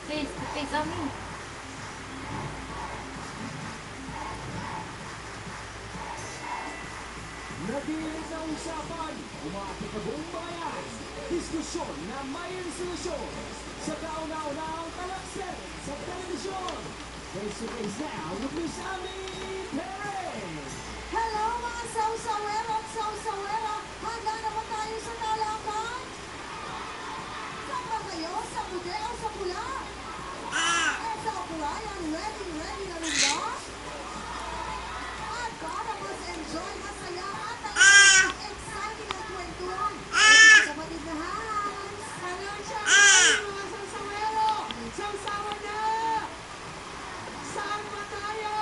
Face to face, Ami. Nagilit na usapan, umati ka buong bayan. Diskusyon na may resolusyon sa kauna-unahang talakser sa telebisyon. Face to face now with Miss Ami Perez. Hello mga sausawero at sausawera! Handa na ba tayo sa talakan? Saan ba kayo? Sa puti o sa pula? Eh sa operayan, ready na rin ba? At para mas enjoy, masaya at ang exciting ang kwentuhan. Ito sa kapatid na Hans. Hello siya, mga sausawero! Sausawa na! Saan ba tayo?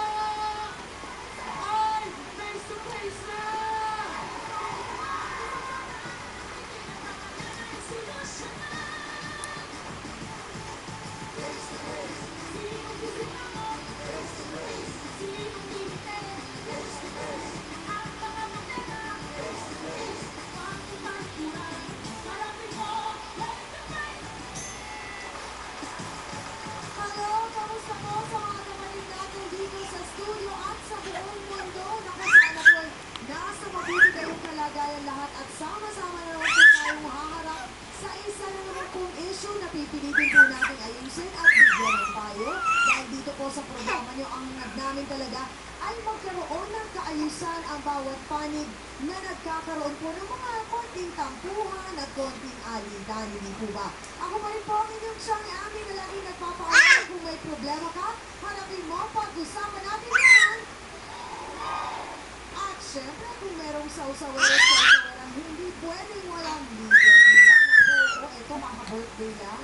Ay, face to face na! Hello, kamusta po sa mga kapatid natin dito sa studio at sa buong mundo? Naku, sana po ay nasa mabuti kayong kalagayan lahat at sama-sama na naman po tayong haharap sa isa na naman pong issue na pipilitin po natin ayusin at bigyan ng payo. Dahil dito po sa programa nyo, ang hangad namin talaga ay magkaroon ng kaayusan ang bawat panig na nagkakaroon po ng mga konting tampuhan at konting alitan, hindi po ba? Ako pa rin po ang inyong siyang Ami na lagi nagpapaalala kung may problema ka, hanapin mo, pag-usapan natin yan. At syempre, kung merong sausawerang hindi pwedeng walang leader nila. Naku, eto maka-birthday lang.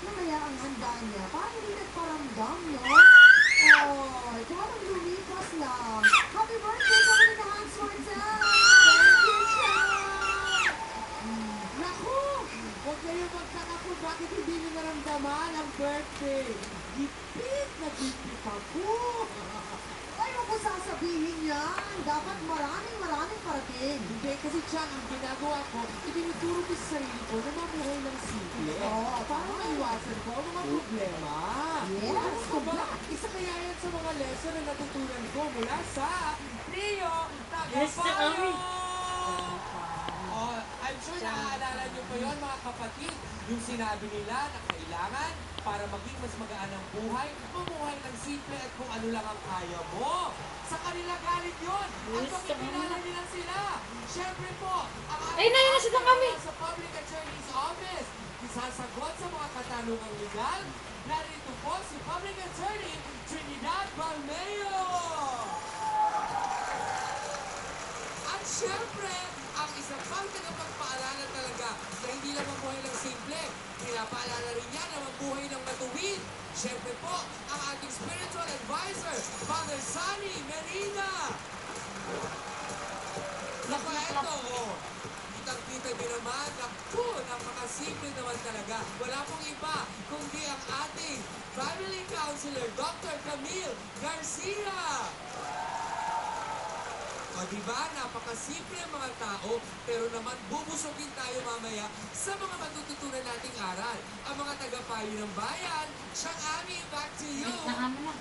Na kaya ang handa niya, parang hindi nagparamdam, no? Oh, parang lumipas lang. Happy birthday sa mga na Hans Martel! Thank you, Sean! Naku! Huwag kayo magtaka kung bakit hindi nyo naramdaman ang birthday. Gipit na gipit ako. Ay, huwag ko sasabihin yan. Dapat maraming parating. Hindi, kasi siya ang ginagawa ko, itinuturo ko sa sarili ko na mabuhay ng simple. Oo, Para maiwasan ko ang mga problema. Yes, Ano ba? Isa kaya yan sa mga lesson na natutunan ko mula sa Rio Yes, Ami. Tagapayo! Oh, I'm sure naaalala niyo pa yon mga kapatid. Yung sinabi nila na kailangan para maging mas magaan ang buhay, mamuhay ng simple at kung ano lang ang kaya mo. Sa kanila galit yun. At Yes, bakit Ami. kilala nila sila? Siyempre po, ang Ay, naiwan na sila kami. sa Public Attorney's Office. Isasagot sa mga katanungang legal. Narito po si Public Attorney Trinidad Balmeo. At syempre, ang isa pang tagapagpaalala talaga na hindi lang mabuhay ng simple, pinapaalala rin niya na mabuhay ng matuwid. Syempre po, ang ating spiritual advisor, Father Sunny Merida. Naku, eto, oh. Kitang-kita niyo naman, naku, napakasimple naman talaga. Wala pong iba, kundi ang ating family counselor, Dr. Camille Garcia. O diba, napakasimple ang mga tao, pero naman bubusogin tayo mamaya sa mga matututunan nating aral. Ang mga tagapayo ng bayan, siyang Ami, back to you. Nakama na.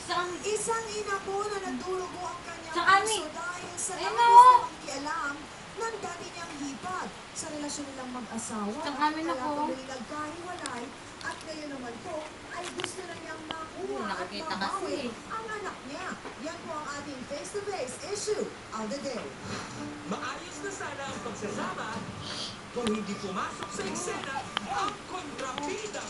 Saan? Isang ina po na nagdurugo ang kanyang Sa Ami. puso dahil sa Ayun labis na, na oh. pakialam ng dati niyang hipag sa relasyon nilang mag-asawa. Sa Ami na Kaya po. tuloy nagkahiwalay at ngayon naman po ay gusto na niyang makuha at Nakakita mabawi kasi. ang anak niya. Yan po ang ating face-to-face issue of the day. Maayos na sana ang pagsasama kung hindi pumasok sa eksena ang kontrabida